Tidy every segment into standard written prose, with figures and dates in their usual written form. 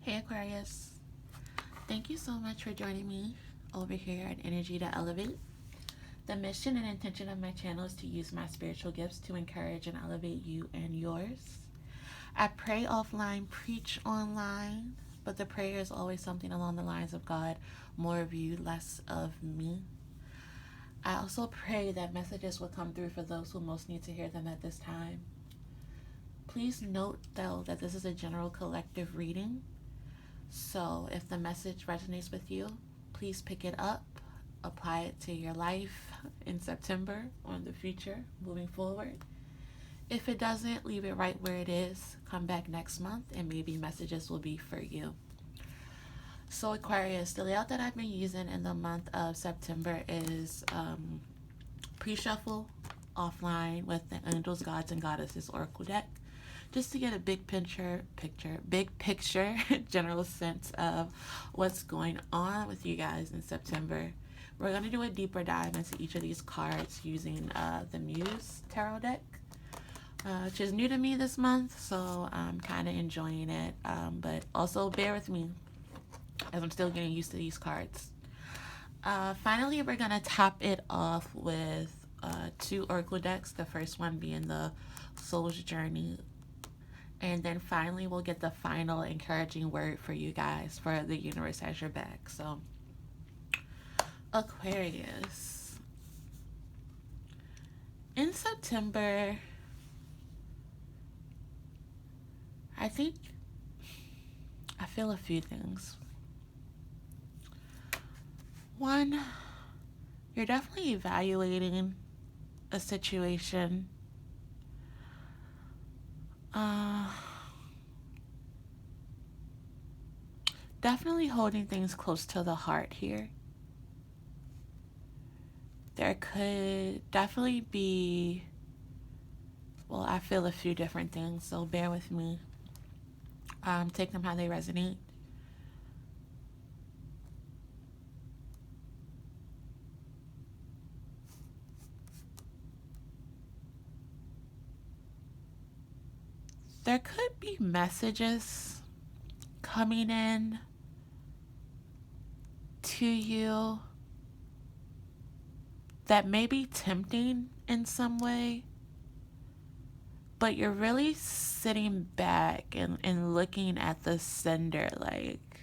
Hey Aquarius, thank you so much for joining me over here at Energy to Elevate. The mission and intention of my channel is to use my spiritual gifts to encourage and elevate you and yours. I pray offline, preach online, but the prayer is always something along the lines of God, more of you, less of me. I also pray that messages will come through for those who most need to hear them at this time. Please note, though, that this is a general collective reading. So if the message resonates with you, please pick it up, apply it to your life in September or in the future, moving forward. If it doesn't, leave it right where it is. Come back next month and maybe messages will be for you. So Aquarius, the layout that I've been using in the month of September is pre-shuffle offline with the Angels, Gods, and Goddesses Oracle deck, just to get a big picture, general sense of what's going on with you guys in September. We're going to do a deeper dive into each of these cards using the Muse Tarot deck, which is new to me this month, so I'm kind of enjoying it, but also bear with me as I'm still getting used to these cards. Finally, we're going to top it off with two Oracle decks, the first one being the Soul's Journey. And then finally, we'll get the final encouraging word for you guys, for the universe has your back. So, Aquarius. In September, I feel a few things. One, you're definitely evaluating a situation. Definitely holding things close to the heart here. There could definitely be, well, I feel a few different things, so bear with me. Take them how they resonate. There could be messages coming in to you that may be tempting in some way, but you're really sitting back and looking at the sender, like,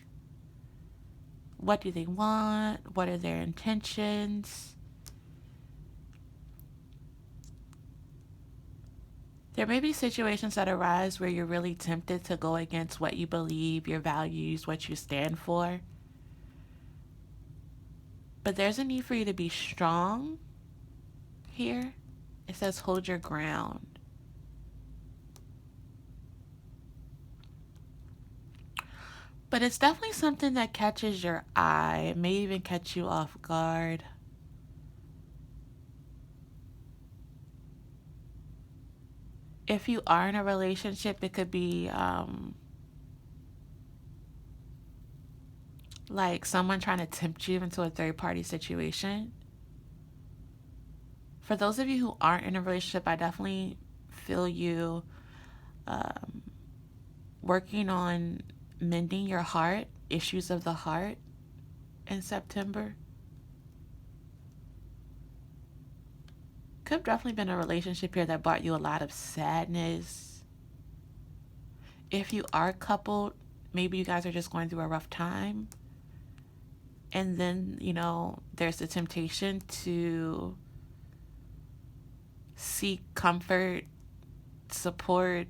what do they want? What are their intentions? There may be situations that arise where you're really tempted to go against what you believe, your values, what you stand for. But there's a need for you to be strong here. It says hold your ground. But it's definitely something that catches your eye. It may even catch you off guard. If you are in a relationship, it could be like someone trying to tempt you into a third-party situation. For those of you who aren't in a relationship, I definitely feel you working on mending your heart, issues of the heart in September. Could have definitely been a relationship here that brought you a lot of sadness. If you are coupled, maybe you guys are just going through a rough time. And then, there's the temptation to seek comfort, support,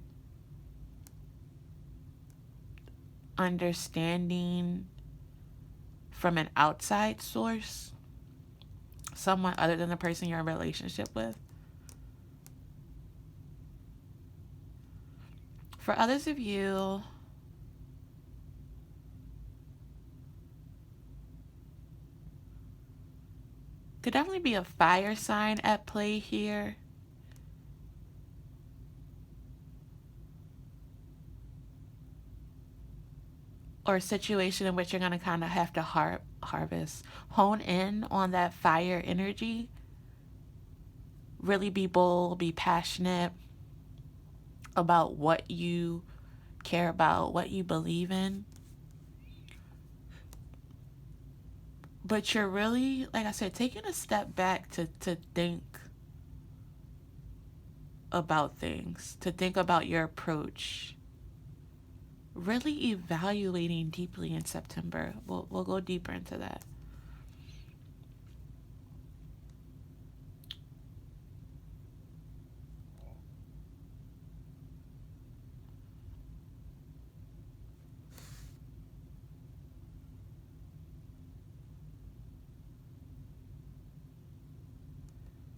understanding from an outside source, someone other than the person you're in a relationship with. For others of you, could definitely be a fire sign at play here. Or a situation in which you're going to kind of have to hone in on that fire energy. Really be bold, be passionate about what you care about, what you believe in. But you're really, like I said, taking a step back to think about things, to think about your approach, really evaluating deeply in September. We'll go deeper into that.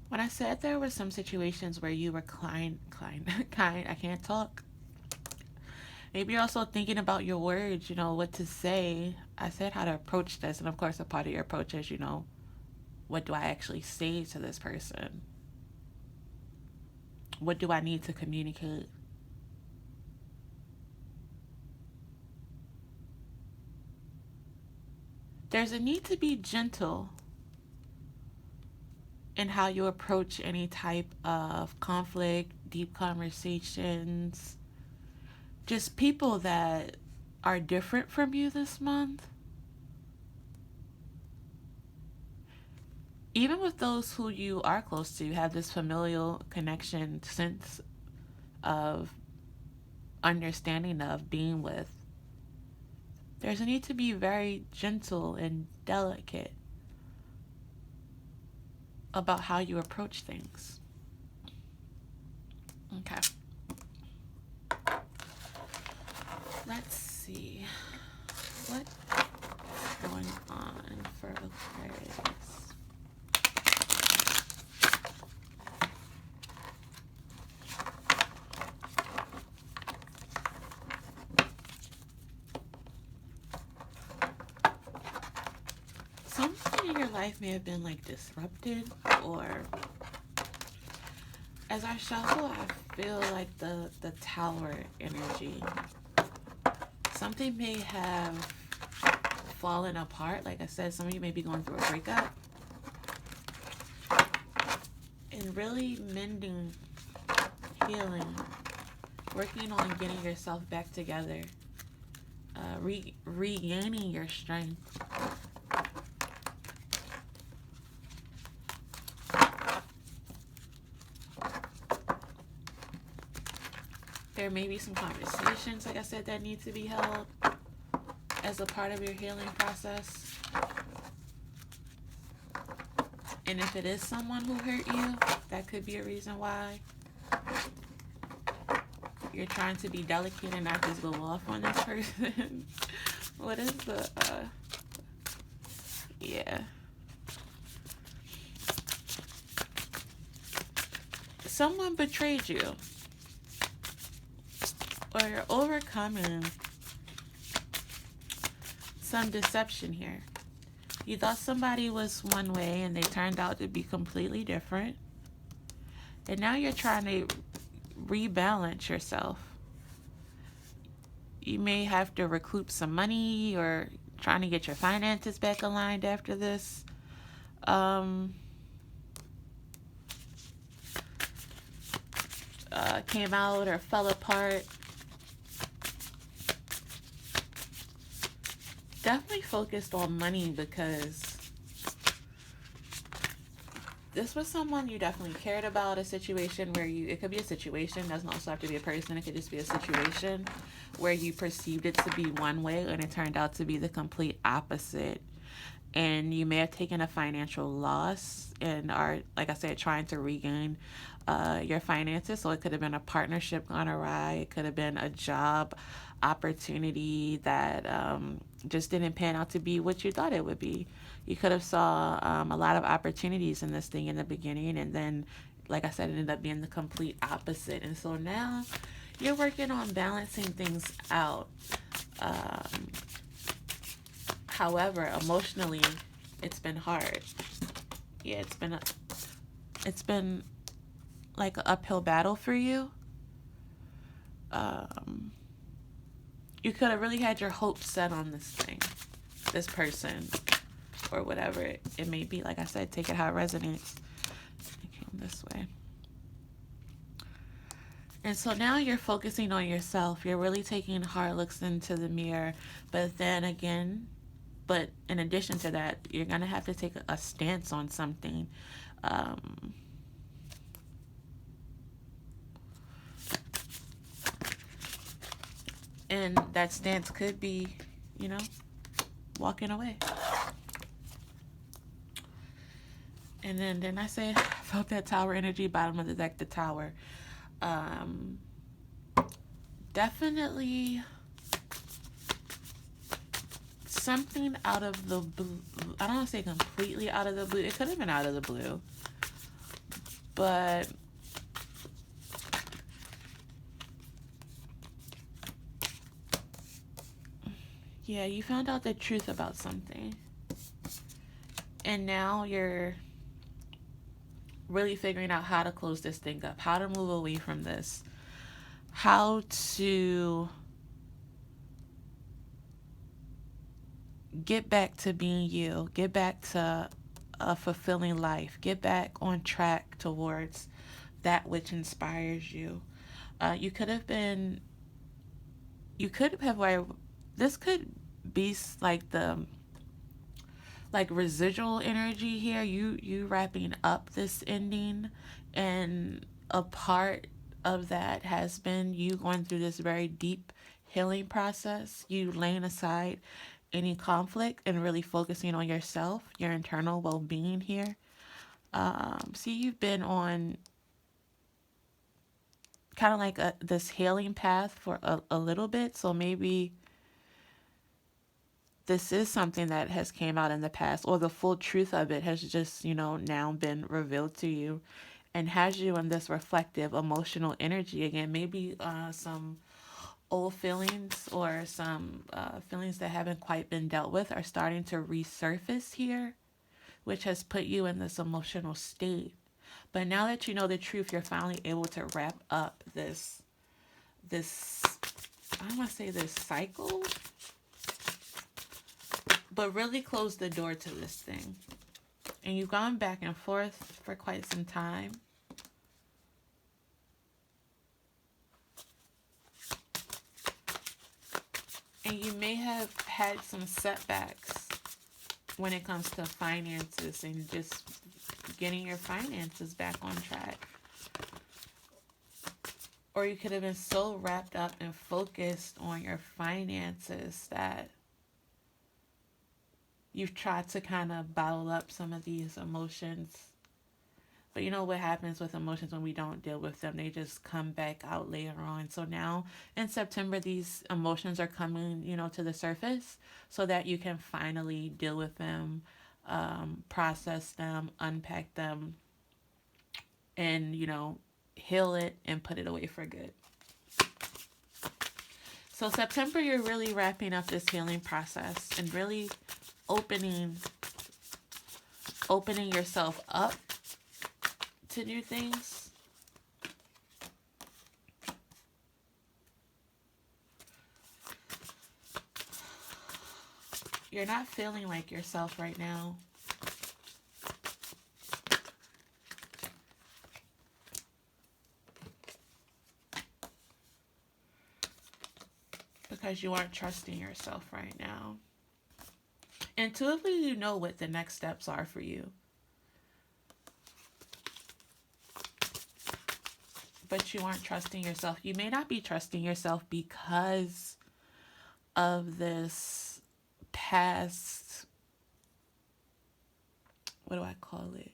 When I said there were some situations where you were kind, I can't talk. Maybe you're also thinking about your words, what to say. I said how to approach this, and of course, a part of your approach is, what do I actually say to this person? What do I need to communicate? There's a need to be gentle in how you approach any type of conflict, deep conversations, just people that are different from you this month. Even with those who you are close to, have this familial connection, sense of understanding of being with, there's a need to be very gentle and delicate about how you approach things. Okay. Let's see. What's going on for Aquarius? Something in your life may have been like disrupted, or as I shuffle, I feel like the tower energy. Something may have fallen apart. Like I said, some of you may be going through a breakup. And really mending, healing, working on getting yourself back together, regaining your strength. There may be some conversations, like I said, that need to be held as a part of your healing process. And if it is someone who hurt you, that could be a reason why you're trying to be delicate and not just go off on this person. What is the, yeah. Someone betrayed you. Or you're overcoming some deception here. You thought somebody was one way and they turned out to be completely different. And now you're trying to rebalance yourself. You may have to recoup some money or trying to get your finances back aligned after this. Came out or fell apart. Definitely focused on money, because this was someone you definitely cared about. A situation where it could be a situation, doesn't also have to be a person, it could just be a situation where you perceived it to be one way and it turned out to be the complete opposite. And you may have taken a financial loss and are, like I said, trying to regain your finances. So it could have been a partnership gone awry. It could have been a job opportunity that just didn't pan out to be what you thought it would be. You could have saw a lot of opportunities in this thing in the beginning, and then, like I said, it ended up being the complete opposite. And so now you're working on balancing things out. However, emotionally, it's been hard. Yeah, it's been like an uphill battle for you. You could have really had your hopes set on this thing, this person, or whatever it may be. Like I said, take it how it resonates. I came this way. And so now you're focusing on yourself. You're really taking hard looks into the mirror. But then again, But in addition to that, you're going to have to take a stance on something. Um, and that stance could be, you know, walking away. And then I say, I felt that tower energy, bottom of the deck, the tower. Um, Definitely something out of the blue. I don't want to say completely out of the blue. It could have been out of the blue. But yeah, you found out the truth about something. And now you're really figuring out how to close this thing up, how to move away from this, how to get back to being you, get back to a fulfilling life, get back on track towards that which inspires you. You could have been, you could have, like, this could be like the, like residual energy here, you wrapping up this ending, and a part of that has been you going through this very deep healing process, you laying aside any conflict and really focusing on yourself, your internal well-being here. See, you've been on kind of like this healing path for a little bit, so maybe this is something that has came out in the past, or the full truth of it has just, now been revealed to you, and has you in this reflective emotional energy again. Maybe some old feelings, or some feelings that haven't quite been dealt with are starting to resurface here, which has put you in this emotional state. But now that you know the truth, you're finally able to wrap up this I don't want to say this cycle, but really close the door to this thing. And you've gone back and forth for quite some time. And you may have had some setbacks when it comes to finances and just getting your finances back on track. Or you could have been so wrapped up and focused on your finances that you've tried to kind of bottle up some of these emotions. But you know what happens with emotions when we don't deal with them? They just come back out later on. So now in September, these emotions are coming, to the surface so that you can finally deal with them, process them, unpack them, and, heal it and put it away for good. So September, you're really wrapping up this healing process and really opening yourself up to new things. You're not feeling like yourself right now. Because you aren't trusting yourself right now. Intuitively, you know what the next steps are for you. But you aren't trusting yourself. You may not be trusting yourself because of this past, what do I call it?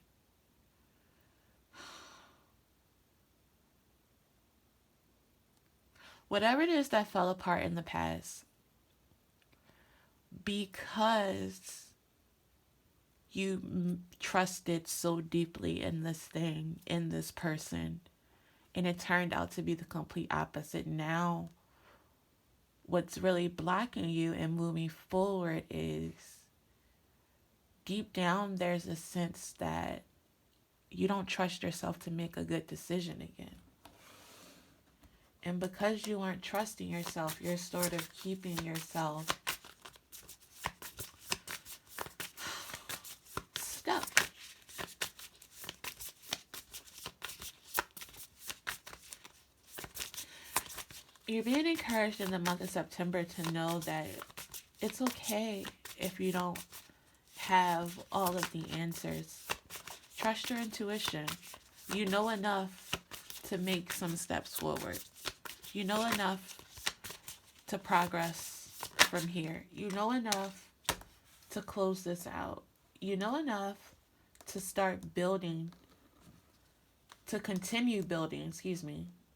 Whatever it is that fell apart in the past, because you trusted so deeply in this thing, in this person, and it turned out to be the complete opposite. Now, what's really blocking you and moving forward is, deep down, there's a sense that you don't trust yourself to make a good decision again. And because you aren't trusting yourself, you're sort of keeping yourself stuck. You're being encouraged in the month of September to know that It's okay if you don't have all of the answers. Trust your intuition. You know enough to make some steps forward. You know enough to progress from here. You know enough to close this out. You know enough to start building, to continue building,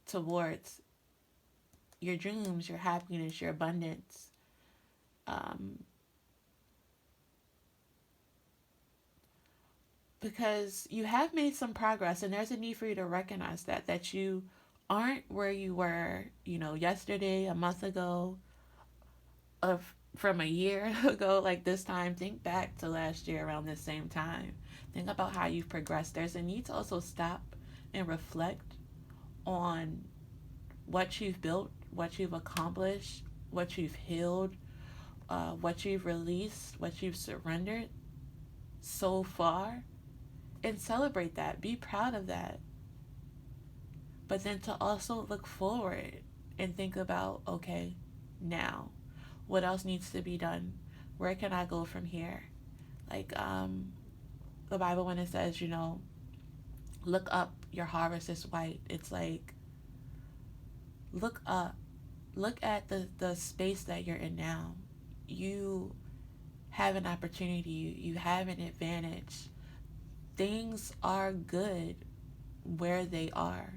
towards your dreams, your happiness, your abundance. Because you have made some progress, and there's a need for you to recognize that you aren't where you were, yesterday, a month ago, from a year ago. Like this time, think back to last year around this same time. Think about how you've progressed. There's a need to also stop and reflect on what you've built, what you've accomplished, what you've healed, what you've released, what you've surrendered so far, and celebrate that. Be proud of that. But then to also look forward and think about, okay, now, what else needs to be done? Where can I go from here? Like the Bible, when it says, look up, your harvest is white. It's like, look up. Look at the space that you're in now. You have an opportunity. You have an advantage. Things are good where they are.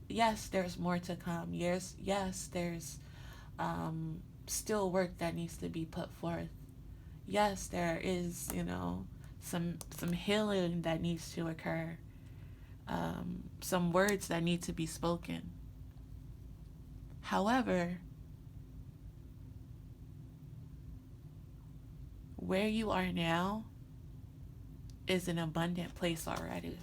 Yes, there's more to come. Yes, there's still work that needs to be put forth. Yes, there is, some healing that needs to occur. Some words that need to be spoken. However, where you are now is an abundant place already.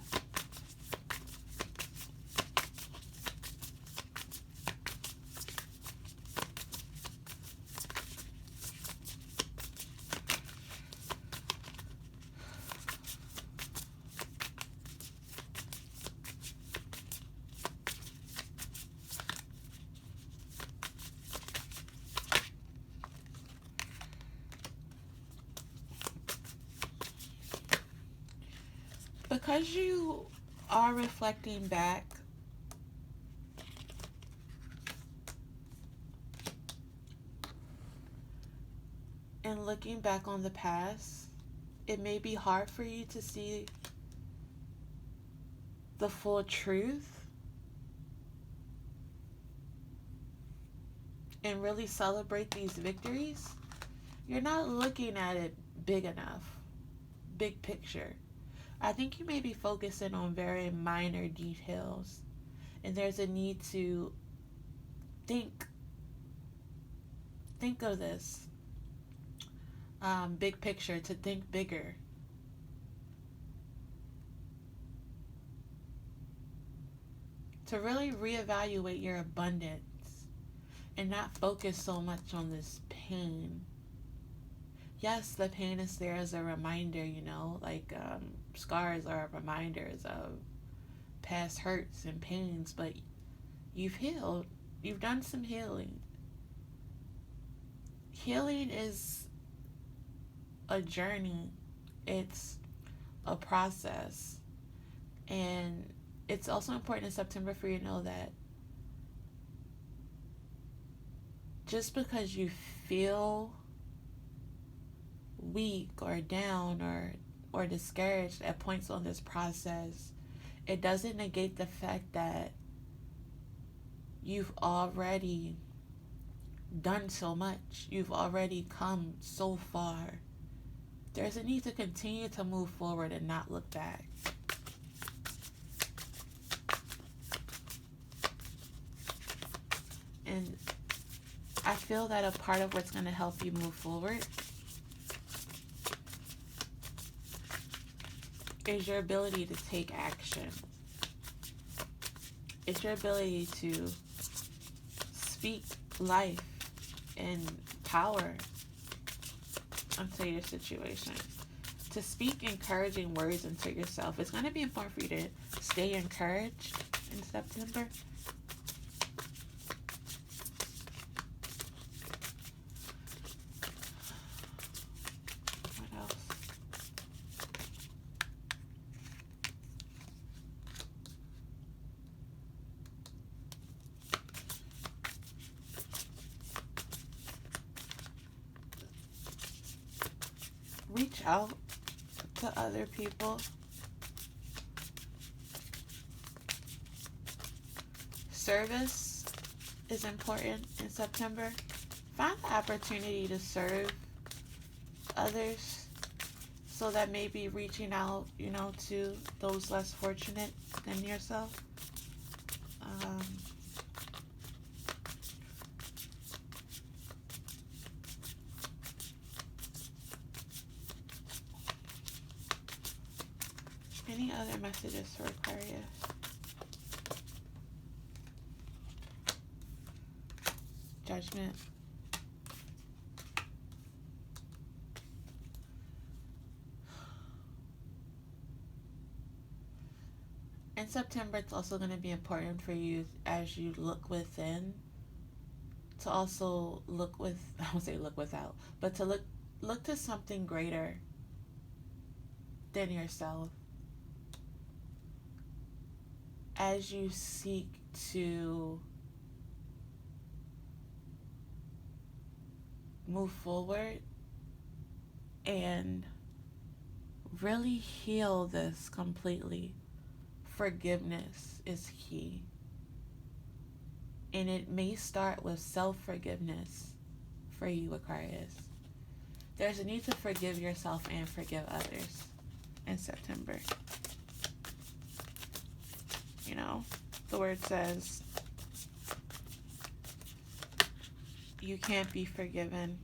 Because you are reflecting back, and looking back on the past, it may be hard for you to see the full truth and really celebrate these victories. You're not looking at it big enough, big picture. I think you may be focusing on very minor details, and there's a need to think of this big picture, to think bigger. To really reevaluate your abundance and not focus so much on this pain. Yes, the pain is there as a reminder, scars are reminders of past hurts and pains, but you've healed. You've done some healing. Healing is a journey. It's a process. And it's also important in September for you to know that just because you feel weak or down or discouraged at points on this process, it doesn't negate the fact that you've already done so much. You've already come so far. There's a need to continue to move forward and not look back. And I feel that a part of what's going to help you move forward is your ability to take action. It's your ability to speak life and power into your situation. To speak encouraging words into yourself. It's going to be important for you to stay encouraged in September. reach out to other people. Service is important in September. Find the opportunity to serve others, so that may be reaching out, to those less fortunate than yourself. Any other messages for Aquarius? Judgment. In September, it's also going to be important for you as you look within to also I won't say look without, but to look to something greater than yourself as you seek to move forward and really heal this completely. Forgiveness is key. And it may start with self-forgiveness for you, Aquarius. There's a need to forgive yourself and forgive others in September. The word says you can't be forgiven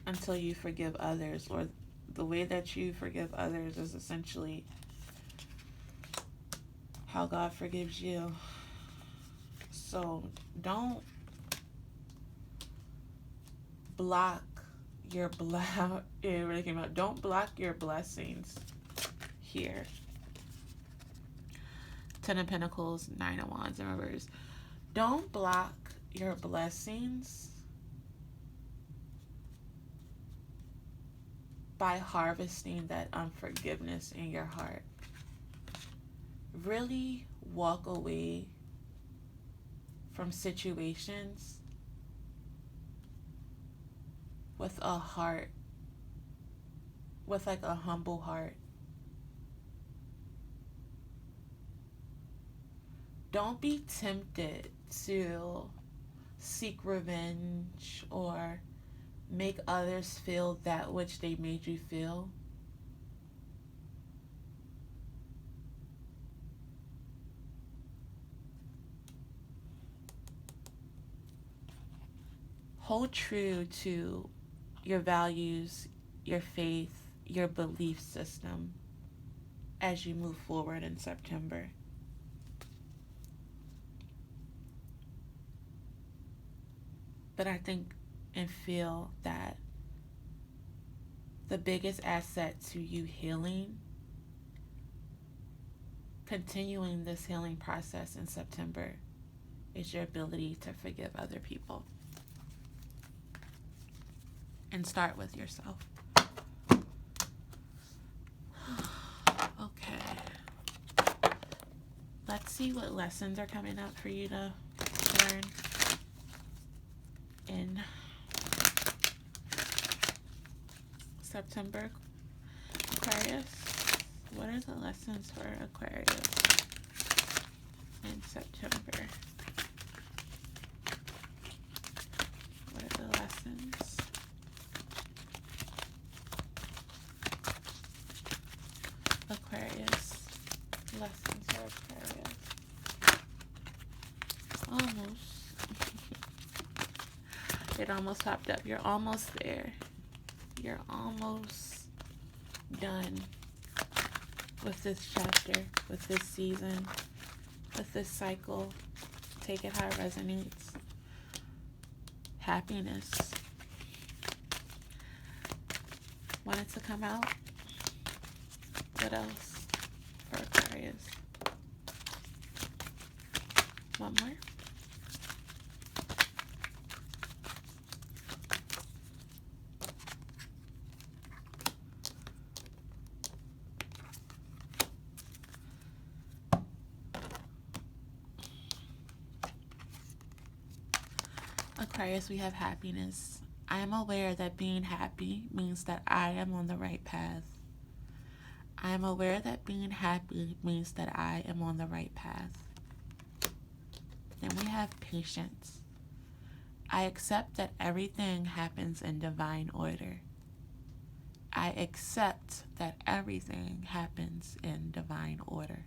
until you forgive others, or the way that you forgive others is essentially how God forgives you. So don't block your it really came out. Don't block your blessings here. 10 of Pentacles, 9 of Wands in reverse. Don't block your blessings by harvesting that unforgiveness in your heart. Really walk away from situations with a heart, with like a humble heart. Don't be tempted to seek revenge or make others feel that which they made you feel. Hold true to your values, your faith, your belief system as you move forward in September. But I think and feel that the biggest asset to you healing, continuing this healing process in September, is your ability to forgive other people. And start with yourself. Okay. Let's see what lessons are coming up for you to learn in September, Aquarius. What are the lessons for Aquarius in September? What are the lessons? Aquarius. Lessons for Aquarius. Almost. It almost popped up. You're almost there. You're almost done with this chapter, with this season, with this cycle. Take it how it resonates. Happiness. Want it to come out? What else for Aquarius? One more. Aquarius, we have happiness. I am aware that being happy means that I am on the right path. I am aware that being happy means that I am on the right path. Then we have patience. I accept that everything happens in divine order. I accept that everything happens in divine order.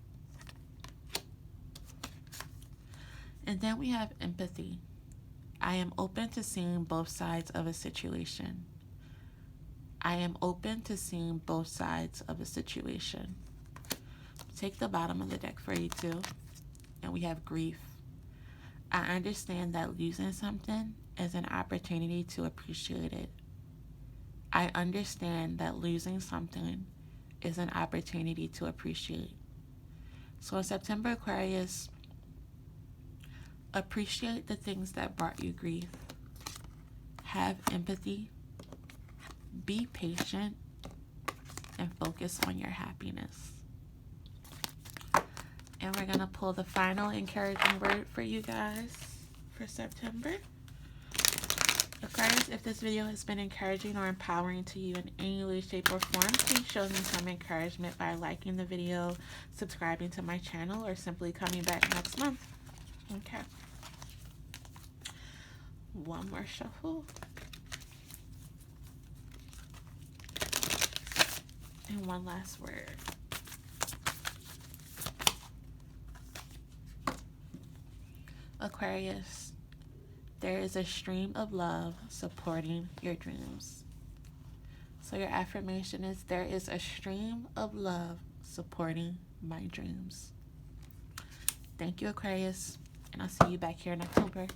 And then we have empathy. I am open to seeing both sides of a situation. I am open to seeing both sides of a situation. Take the bottom of the deck for you too. And we have grief. I understand that losing something is an opportunity to appreciate it. I understand that losing something is an opportunity to appreciate. So in September, Aquarius, appreciate the things that brought you grief. Have empathy. Be patient. And focus on your happiness. And we're going to pull the final encouraging word for you guys for September. Aquarius, if this video has been encouraging or empowering to you in any way, shape, or form, please show me some encouragement by liking the video, subscribing to my channel, or simply coming back next month. Okay. One more shuffle. And one last word. Aquarius, there is a stream of love supporting your dreams. So your affirmation is, there is a stream of love supporting my dreams. Thank you, Aquarius, and I'll see you back here in October.